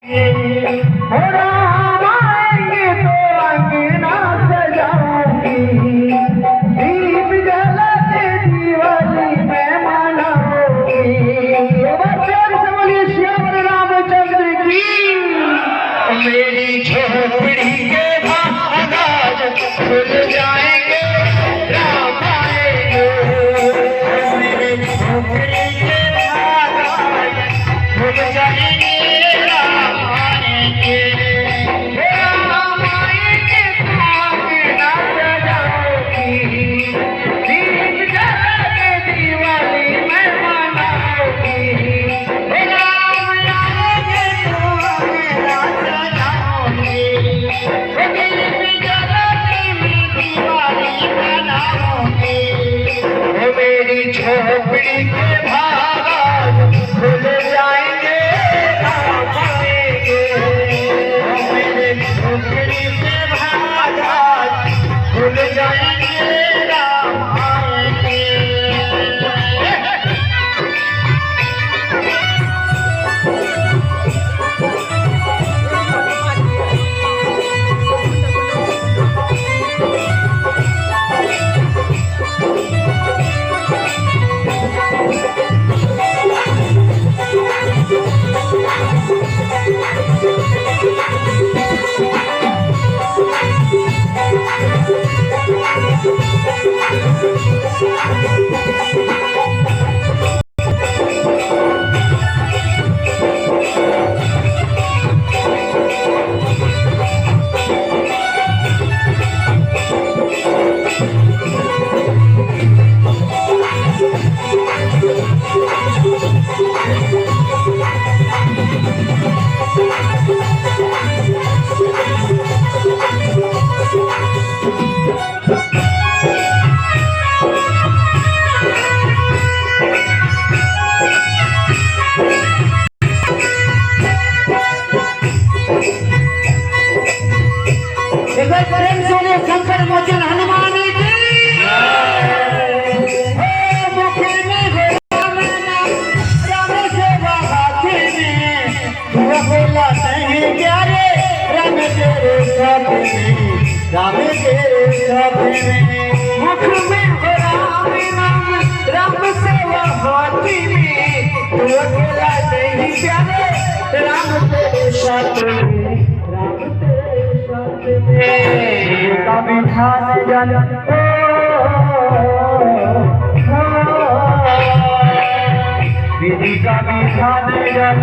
हो राम आएंगे तो अंगना सजाऊंगी, दीप जलाते दिवाली मैं मनाऊंगी। प्यार से बोलिए श्याम रामचंद्र की। मेरी झोपड़ी के बाहर खुल जाएंगे राम आएंगे, मेरी झोपड़ी के बाहर खुल जाएंगे राम आएंगे। राम आएंगे तो अंगना सजाऊंगी, दीप जलाते दिवाली मैं मनाऊंगी। राम आएंगे तो अंगना सजाऊंगी, दीप जलाते दिवाली मनाऊंगी। मेरी झोपड़ी के बाहर खुल जाएंगे राम आएंगे, मेरे झोपड़ी के बाहर खुल जाएंगे राम आएंगे। प्रेम सोने शंकर मोचन हनुमान की। मुखे में राम नाम, राम सेवा हाथी में, तू बोला नहीं प्यारे राम तेरे साथ में, राम तेरे साथ में। मुख में हो राम नाम, राम सेवा हाथी में, तू बोला नहीं प्यारे राम तेरे साथ में, राम तेरे साथ में। का विधान जन विधि का विधान जन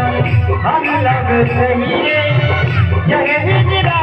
हम लग सही, यह हिजरा